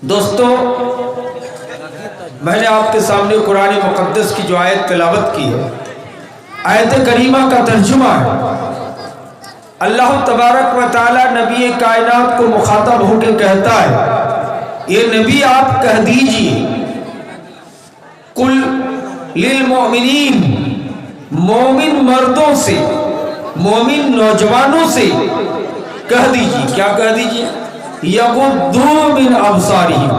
دوستو، میں نے آپ کے سامنے قرآن مقدس کی جو آیت تلاوت کی ہے، آیت کریمہ کا ترجمہ ہے۔ اللہ تبارک و تعالی نبی کائنات کو مخاطب ہو کے کہتا ہے، یہ نبی آپ کہہ دیجئے، قل للمؤمنین، مومن مردوں سے، مومن نوجوانوں سے کہہ دیجئے، کیا کہہ دیجئے؟ یغضوا من ابصارہم،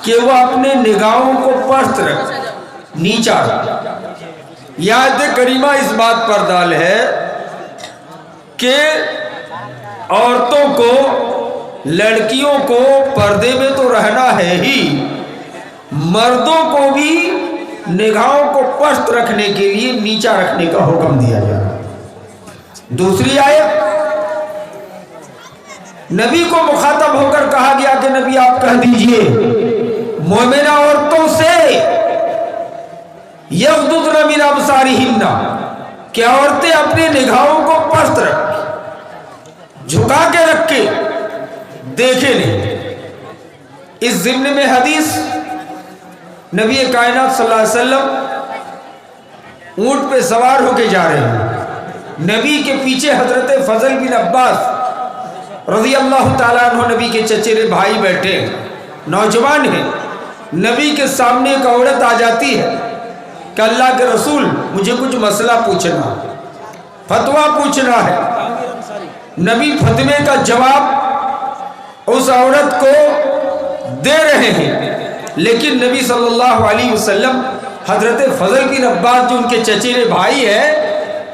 کہ وہ اپنے نگاہوں کو پست رکھ، نیچا رکھ۔ یہ آیت کریمہ اس بات پر دال ہے کہ عورتوں کو، لڑکیوں کو پردے میں تو رہنا ہے ہی، مردوں کو بھی نگاہوں کو پست رکھنے کے لیے نیچا رکھنے کا حکم دیا جا رہا ہے۔ دوسری آیت، نبی کو مخاطب ہو کر کہا گیا کہ نبی آپ کہہ دیجئے مومنہ عورتوں سے یغضضن من ابصارہن، کہ عورتیں اپنے نگاہوں کو پست رکھ، جھکا کے رکھ کے دیکھے نہیں۔ اس ضمن میں حدیث، نبی کائنات صلی اللہ علیہ وسلم اونٹ پہ سوار ہو کے جا رہے ہیں، نبی کے پیچھے حضرت فضل بن عباس رضی اللہ تعالیٰ عنہ نبی کے چچیرے بھائی بیٹھے ہیں، نوجوان ہیں۔ نبی کے سامنے ایک عورت آ جاتی ہے کہ اللہ کے رسول مجھے کچھ مسئلہ پوچھنا ہے، فتویٰ پوچھنا ہے۔ نبی فتوے کا جواب اس عورت کو دے رہے ہیں، لیکن نبی صلی اللہ علیہ وسلم حضرت فضل بن عباس جو ان کے چچیرے بھائی ہیں،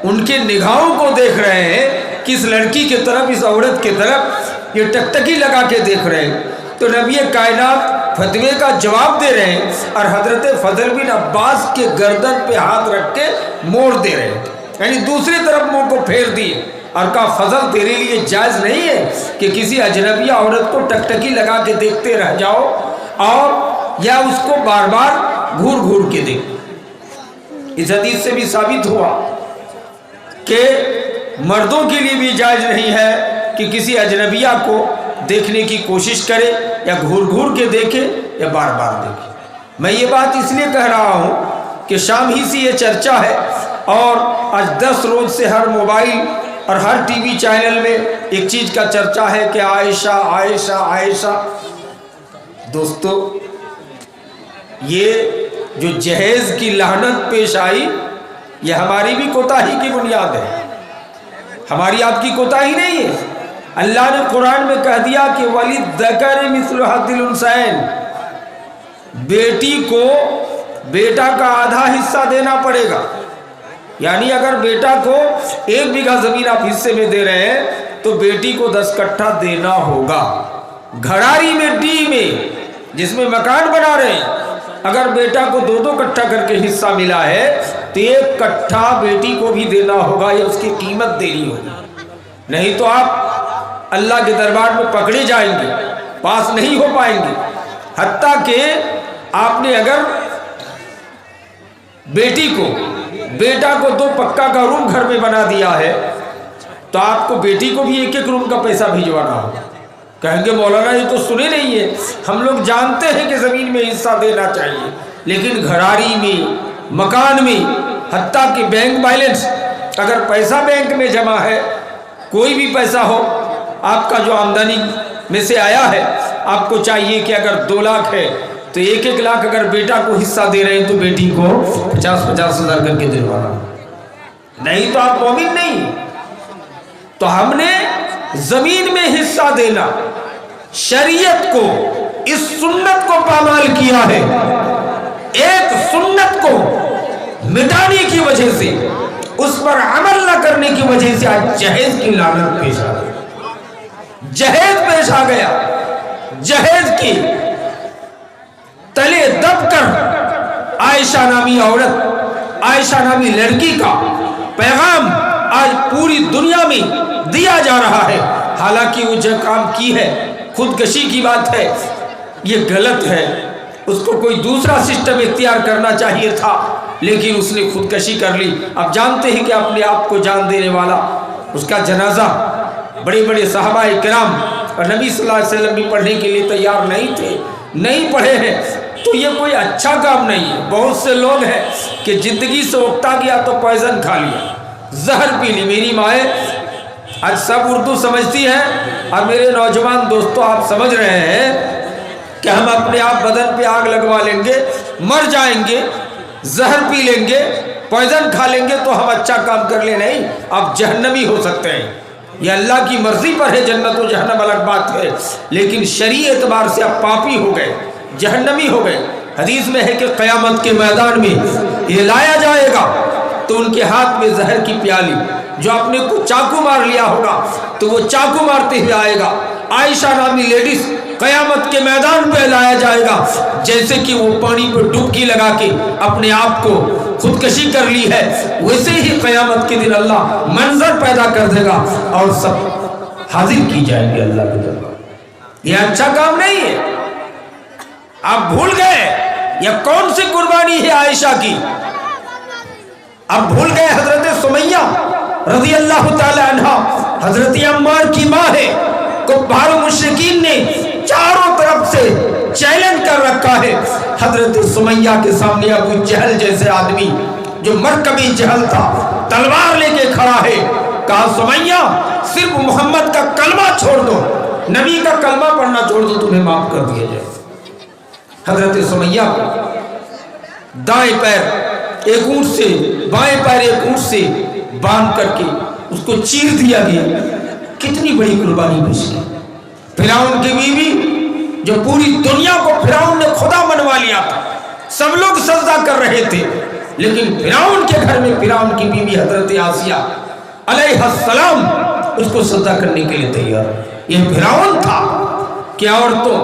ان کے نگاہوں کو دیکھ رہے ہیں کہ اس لڑکی کی طرف، اس عورت کی طرف یہ ٹکٹکی لگا کے دیکھ رہے ہیں۔ تو نبی کائنات فتوے کا جواب دے رہے ہیں اور حضرت فضل بن عباس کے گردن پہ ہاتھ رکھ کے موڑ دے رہے ہیں، یعنی دوسری طرف منہ کو پھیر دیے اور کہا فضل تیرے لیے جائز نہیں ہے کہ کسی اجنبی عورت کو ٹکٹکی لگا کے دیکھتے رہ جاؤ اور یا اس کو بار بار گھور گھور کے دیکھو۔ اس حدیث سے بھی ثابت ہوا کہ مردوں کے لیے بھی جائز نہیں ہے کہ کسی اجنبیہ کو دیکھنے کی کوشش کرے یا گھور گھور کے دیکھے یا بار بار دیکھے۔ میں یہ بات اس لیے کہہ رہا ہوں کہ شام ہی سے یہ چرچا ہے اور آج 10 روز سے ہر موبائل اور ہر ٹی وی چینل میں ایک چیز کا چرچا ہے کہ عائشہ عائشہ عائشہ۔ دوستو، یہ جو جہیز کی لعنت پیش آئی، یہ ہماری بھی کوتاہی کی بنیاد ہے، ہماری آپ کی کوتاہی نہیں ہے۔ اللہ نے قرآن میں کہہ دیا کہ وَلِلذَّكَرِ مِثْلُ حَظِّ الْأُنثَيَيْنِ، بیٹی کو بیٹا کا آدھا حصہ دینا پڑے گا، یعنی اگر بیٹا کو 1 بیگھہ زمین آپ حصے میں دے رہے ہیں تو بیٹی کو 10 کٹھا دینا ہوگا۔ گھڑاری میں، ڈی میں، جس میں مکان بنا رہے ہیں، اگر بیٹا کو 2 کٹھا کر کے حصہ ملا ہے تو 1 کٹھا بیٹی کو بھی دینا ہوگا یا اس کی قیمت دینی ہوگی، نہیں تو آپ اللہ کے دربار میں پکڑے جائیں گے، پاس نہیں ہو پائیں گے۔ حتیٰ کہ آپ نے اگر بیٹا کو 2 پکا کا روم گھر میں بنا دیا ہے تو آپ کو بیٹی کو بھی 1 روم کا پیسہ بھیجوانا ہوگا۔ کہیں گے مولانا یہ تو سنے نہیں ہے، ہم لوگ جانتے ہیں کہ زمین میں حصہ دینا چاہیے، لیکن گھراری میں، مکان میں، حتیٰ کہ بینک بیلنس، اگر پیسہ بینک میں جمع ہے، کوئی بھی پیسہ ہو، آپ کا جو آمدنی میں سے آیا ہے، آپ کو چاہیے کہ اگر 2 لاکھ ہے تو 1-1 لاکھ اگر بیٹا کو حصہ دے رہے ہیں تو بیٹی کو 50-50 ہزار کر کے دلوانا، نہیں تو آپ مومن نہیں۔ تو ہم نے زمین میں حصہ دینا، شریعت کو، اس سنت کو پامال کیا ہے۔ ایک سنت کو مٹانے کی وجہ سے، اس پر عمل نہ کرنے کی وجہ سے آج جہیز کی لعنت پیش آ گئی، جہیز پیش آ گیا۔ جہیز کی تلے دب کر عائشہ نامی عورت، عائشہ نامی لڑکی کا پیغام آج پوری دنیا میں دیا جا رہا ہے، حالانکہ وہ جو کام کی ہے، خودکشی کی بات ہے، یہ غلط ہے۔ اس کو کوئی دوسرا سسٹم اختیار کرنا چاہیے تھا، لیکن اس نے خودکشی کر لی۔ آپ جانتے ہیں کہ اپنے آپ کو جان دینے والا، اس کا جنازہ بڑے بڑے صحابہ کرام اور نبی صلی اللہ علیہ وسلم بھی پڑھنے کے لیے تیار نہیں تھے، نہیں پڑھے ہیں، تو یہ کوئی اچھا کام نہیں ہے۔ بہت سے لوگ ہیں کہ زندگی سے اکتا گیا تو پوائزن کھا لیا، زہر پی لی۔ میری مائیں آج سب اردو سمجھتی ہیں، اور میرے نوجوان دوستوں آپ سمجھ رہے ہیں کہ ہم اپنے آپ بدن پہ آگ لگوا لیں گے، مر جائیں گے، زہر پی لیں گے، پوائزن کھا لیں گے تو ہم اچھا کام کر لیں۔ نہیں، آپ جہنمی ہو سکتے ہیں۔ یہ اللہ کی مرضی پر ہے، جنت و جہنم الگ بات ہے، لیکن شرعی اعتبار سے آپ پاپی ہو گئے، جہنمی ہو گئے۔ حدیث میں ہے کہ قیامت کے میدان میں یہ لایا جائے گا تو ان کے ہاتھ میں زہر کی پیالی، جو اپنے کو چاقو مار لیا ہوگا تو وہ چاقو مارتے ہوئے آئے گا۔ عائشہ نامی لیڈیز قیامت کے میدان پہ لایا جائے گا جیسے کہ وہ پانی پہ ڈبکی لگا کے اپنے آپ کو خودکشی کر لی ہے، ویسے ہی قیامت کے دن اللہ منظر پیدا کر دے گا اور سب حاضر کی جائیں گے اللہ کی طرف۔ یہ اچھا کام نہیں ہے۔ آپ بھول گئے یہ کون سی قربانی ہے عائشہ کی؟ آپ بھول گئے حضرت سمیہ رضی اللہ تعالی عنہ حضرت عمار کی ماں ہے۔ کفار و مشرکین نے چاروں طرف سے چیلنج کر رکھا ہے۔ حضرت سمیہ کے سامنے ابو جہل جیسے آدمی جو مرکبی جہل تھا تلوار لے کے کھڑا ہے، کہا سمیہ صرف محمد کا کلمہ چھوڑ دو، نبی کا کلمہ پڑھنا چھوڑ دو، تمہیں معاف کر دیا جائے۔ حضرت سمیہ کو دائیں پیر ایک اونٹ سے، بائیں پیر ایک اونٹ سے باندھ کر کے اس کو چیر دیا گیا۔ کتنی بڑی قربانی پیش کی۔ فرعون کی بیوی جو پوری دنیا کو فرعون نے خدا منوا لیا تھا، سب لوگ سجدہ کر رہے تھے، لیکن فرعون کے گھر میں فرعون کی بیوی حضرت آسیہ علیہ السلام اس کو سجدہ کرنے کے لیے تیار۔ یہ فرعون تھا کہ عورتوں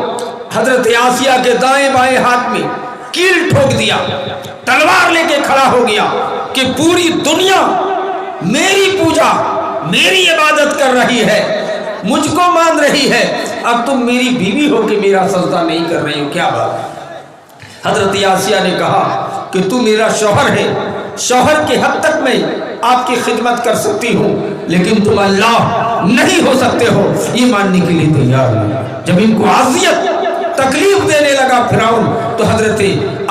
حضرت آسیہ کے دائیں بائیں ہاتھ میں کیل ٹھوک دیا، تلوار لے کے کھڑا ہو گیا کہ پوری دنیا میری پوجا، میری عبادت کر رہی ہے، مجھ کو مان رہی ہے، اب تم میری بیوی ہو کہ میرا سجدہ نہیں کر رہی ہو، کیا بات؟ حضرت آسیہ نے کہا کہ تو میرا شوہر ہے، شوہر کے حد تک میں آپ کی خدمت کر سکتی ہوں، لیکن تم اللہ نہیں ہو سکتے ہو، یہ ماننے کے لیے تیار نہیں۔ جب ان کو اذیت تکلیف دینے لگا فرعون تو حضرت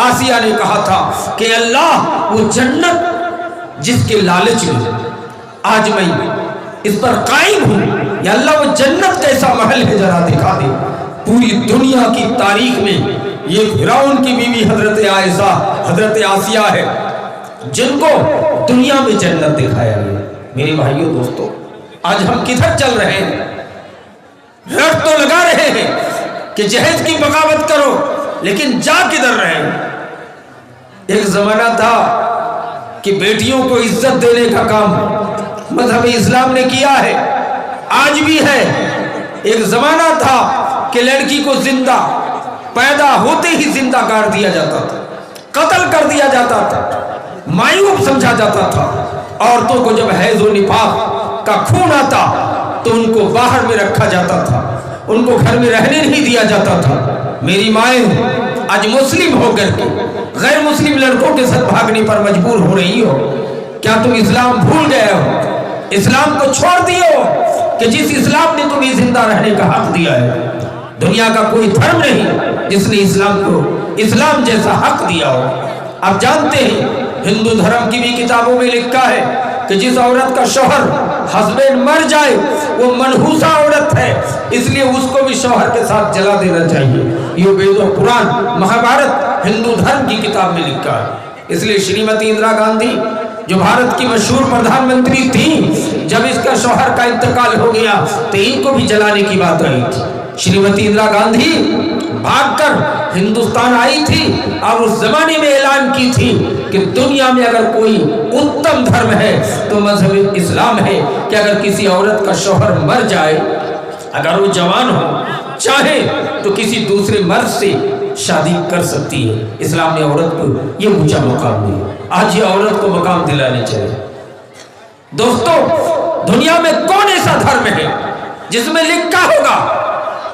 آسیہ نے کہا تھا کہ اللہ وہ جنت جس کے لالچ میں آج میں اس پر قائم ہوں، یا اللہ وہ جنت کیسا محل ہے ذرا دکھا دے۔ پوری دنیا کی تاریخ میں یہ فرعون کی بیوی حضرت عائشہ حضرت آسیہ ہے جن کو دنیا میں جنت دکھایا گیا۔ میرے بھائیوں دوستو، آج ہم کدھر چل رہے ہیں؟ رٹ تو لگا رہے ہیں کہ جہاد کی بغاوت کرو، لیکن جا کدھر رہے ہیں؟ ایک زمانہ تھا کہ بیٹیوں کو عزت دینے کا کام مذہب اسلام نے کیا ہے، آج بھی ہے۔ ایک زمانہ تھا کہ لڑکی کو زندہ پیدا ہوتے ہی زندہ گاڑ دیا جاتا تھا، قتل کر دیا جاتا تھا، معیوب سمجھا جاتا تھا۔ عورتوں کو جب حیض و نفاس کا خون آتا تو ان کو باہر میں رکھا جاتا تھا، ان کو گھر میں رہنے نہیں دیا جاتا تھا۔ میری مائیں آج مسلم ہو کر کے غیر مسلم لڑکوں کے ساتھ بھاگنے پر مجبور ہو رہی ہو۔ کیا تم اسلام بھول گئے ہو؟ اسلام کو چھوڑ دیے ہو کہ جس اسلام نے تمہیں زندہ رہنے کا حق دیا ہے؟ دنیا کا کوئی دھرم نہیں جس نے اسلام کو اسلام جیسا حق دیا ہو۔ آپ جانتے ہیں ہندو دھرم کی بھی کتابوں میں لکھا ہے کہ جس عورت کا شوہر ہسبینڈ مر جائے وہ منحوسہ عورت ہے، اس لیے اس کو بھی شوہر کے ساتھ جلا دینا چاہیے۔ یہ وید و پران مہابھارت ہندو دھرم کی کتاب میں لکھا ہے۔ اس لیے شریمتی اندرا گاندھی جو بھارت کی مشہور پردھان منتری تھی، جب اس کا شوہر کا انتقال ہو گیا تو ان کو بھی جلانے کی بات آئی تھی۔ شریمتی اندرا گاندھی بھاگ کر ہندوستان آئی تھی اور اس زمانے میں اعلان کی تھی کہ دنیا میں اگر کوئی اتم دھرم ہے تو مذہب اسلام ہے کہ اگر کسی عورت کا شوہر مر جائے، اگر وہ جوان ہو، چاہے تو کسی دوسرے مرد سے شادی کر سکتی ہے۔ اسلام نے عورت کو یہ اونچا مقام دیا، آج یہ عورت کو مقام دلانے چاہیے۔ دوستو، دنیا میں کون ایسا دھرم ہے جس میں لکھا ہوگا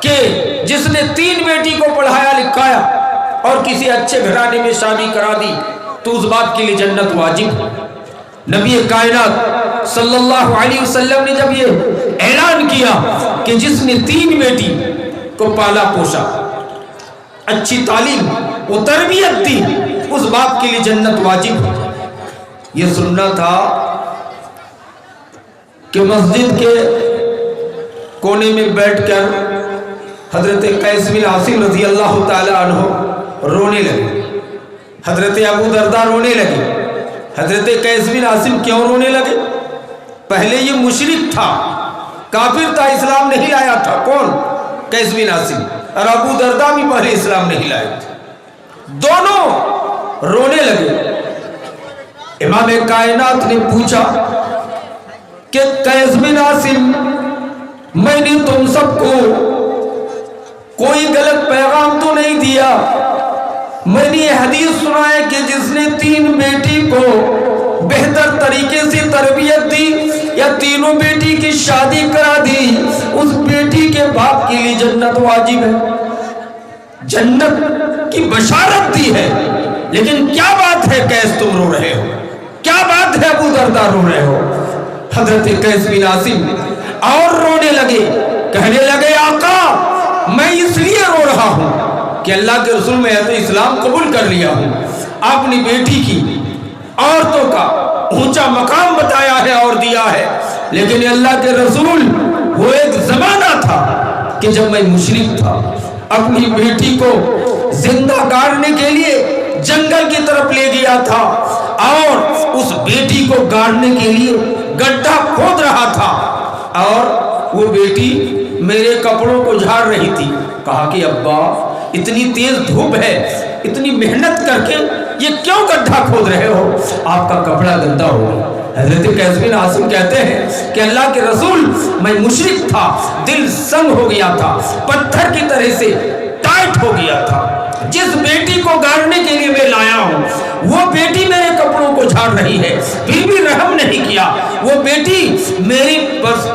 کہ جس نے 3 بیٹی کو پڑھایا لکھایا اور کسی اچھے گھرانے میں شادی کرا دی تو اس بات کے لیے جنت واجب ہے؟ نبی کائنات صلی اللہ علیہ وسلم نے جب یہ اعلان کیا کہ جس نے 3 بیٹی کو پالا پوشا، اچھی تعلیم و تربیت دی، اس باپ کے لیے جنت واجب ہے۔ یہ سننا تھا کہ مسجد کے کونے میں بیٹھ کر حضرت قیس بن عاصم رضی اللہ تعالی عنہ رونے لگے، حضرت ابو درداء رونے لگے۔ حضرت قیس بن عاصم کیوں رونے لگے؟ پہلے یہ مشرک تھا، کافر تھا، اسلام نہیں لایا تھا۔ کون؟ قیس بن عاصم۔ اور ابو درداء بھی پہلے اسلام نہیں لائے تھے، دونوں رونے لگے۔ امام کائنات نے پوچھا کہ قیس بن عاصم، میں نے تم سب کو کوئی غلط پیغام تو نہیں دیا؟ میں نے یہ حدیث سنا ہے کہ جس نے 3 بیٹی کو بہتر طریقے سے تربیت دی یا تینوں بیٹی کی شادی کرا دی، اس بیٹی کے باپ کے لیے جنت واجب ہے، جنت کی بشارت دی ہے۔ لیکن کیا بات ہے قیس تم رو رہے ہو؟ کیا بات ہے ابو درداء رو رہے ہو؟ حضرت قیس بن عاصم اور رونے لگے، کہنے لگے آقا میں اس لیے رو رہا ہوں کہ اللہ کے رسول میں تو اسلام قبول کر لیا ہوں، آپ نے بیٹی کی عورتوں کا اونچا مقام بتایا ہے اور دیا ہے، لیکن اللہ کے رسول وہ ایک زمانہ تھا کہ جب میں مشرک تھا، اپنی بیٹی کو زندہ گاڑنے کے لیے جنگل کی طرف لے گیا تھا اور اس بیٹی کو گاڑنے کے لیے گڈھا کھود رہا تھا، اور وہ بیٹی میرے کپڑوں کو جھاڑ رہی تھی۔ کہا کہ ابا اتنی تیز دھوپ ہے، اتنی محنت کر کے یہ کیوں گڈھا کھود رہے ہو؟ آپ کا کپڑا گندا ہو گیا۔ حضرت قیس بن عاصم کہتے ہیں کہ اللہ کے رسول میں مشرک تھا، دل سنگ ہو گیا تھا، پتھر کی طرح سے ٹائٹ ہو گیا تھا۔ جس بیٹی کو گاڑنے کے لیے میں لایا ہوں وہ بیٹی میرے کپڑوں کو جھاڑ رہی ہے، پھر بھی رحم نہیں کیا۔ وہ بیٹی میری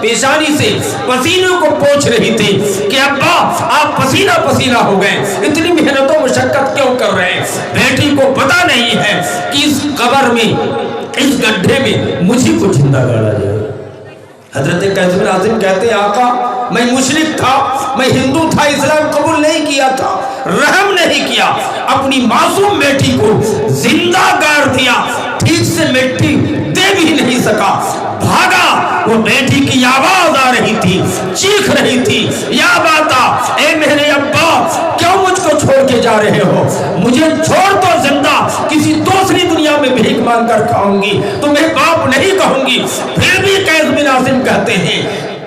پیشانی سے پسینے کو پوچھ رہی تھی کہ ابا آپ پسینہ پسینہ ہو گئے، اتنی محنت و مشقت کیوں کر رہے ہیں؟ بیٹی کو پتہ نہیں ہے کہ اس قبر میں، اس گڈھے میں مجھے کو زندہ گاڑا جائے۔ حضرت قیس بن عاصم کہتے ہیں آقا میں مشرک تھا، میں ہندو تھا، اسلام قبول نہیں کیا تھا، رحم نہیں کیا، اپنی معصوم بیٹی کو زندہ گاڑ دیا، ٹھیک سے مٹی دے بھی نہیں سکا، بھاگا۔ وہ بیٹی کی آواز آ رہی تھی، چیخ رہی تھی، یا باتا اے میرے ابا کیوں مجھ کو چھوڑ کے جا رہے ہو؟ مجھے چھوڑ تو زندہ کسی دوسری دنیا میں بھیک مانگ کر کھاؤں گی، تمہیں باپ نہیں کہوں گی۔ پھر بھی قیس بن عاصم کہتے ہیں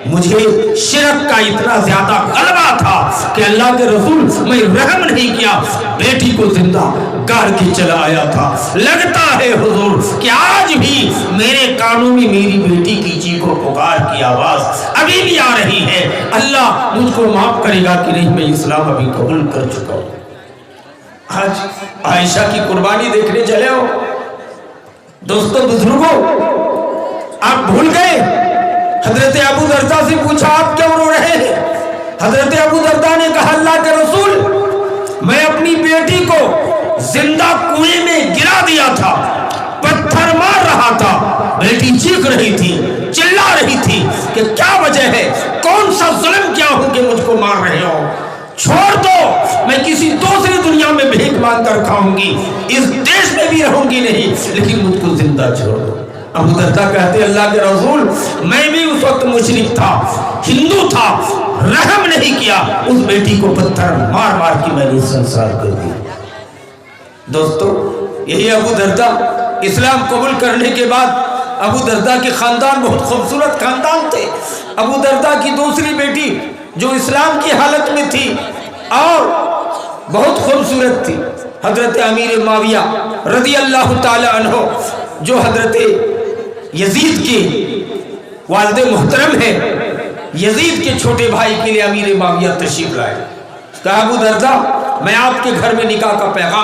مجھے شرک کا اتنا زیادہ غلبہ تھا کہ اللہ کے رسول میں رحم نہیں کیا، بیٹی کو زندہ گاڑ کے چلا آیا تھا۔ لگتا ہے حضور کہ آج بھی میرے کانوں میں میری بیٹی کی چیخ و پکار کی آواز ابھی بھی آ رہی ہے۔ اللہ مجھ کو معاف کرے گا کہ نہیں، میں اسلام ابھی قبول کر چکا ہوں۔ آج عائشہ کی قربانی دیکھنے چلے ہو دوستو، بزرگوں آپ بھول گئے؟ حضرت ابو درداء سے پوچھا آپ کیوں رو رہے ہیں؟ حضرت ابو درداء نے کہا اللہ کے رسول میں اپنی بیٹی کو زندہ کنویں میں گرا دیا تھا، پتھر مار رہا تھا، بیٹی چیخ رہی تھی، چلا رہی تھی کہ کیا وجہ ہے، کون سا ظلم کیا ہوں کہ مجھ کو مار رہے ہو؟ چھوڑ دو، میں کسی دوسری دنیا میں بھیک مانگ کر کھاؤں گی، اس دیش میں بھی رہوں گی نہیں، لیکن مجھ کو زندہ چھوڑ دو۔ ابو درداء کہتے اللہ کے رسول میں بھی اس وقت مشرک تھا، ہندو تھا، رحم نہیں کیا، اس بیٹی کو پتھر مار مار کے میں نے سنسار کر دیا۔ دوستو یہی ابو درداء اسلام قبول کرنے کے بعد، ابو درداء کے خاندان بہت خوبصورت خاندان تھے۔ ابو درداء کی دوسری بیٹی جو اسلام کی حالت میں تھی اور بہت خوبصورت تھی، حضرت امیر معاویہ رضی اللہ تعالی عنہ، جو حضرت یزید کے والد محترم ہیں، یزید کے چھوٹے بھائی کے لیے امیر معاویہ تشریف لائے۔ کہا ابو درداء میں آپ کے گھر میں نکاح کا پیغام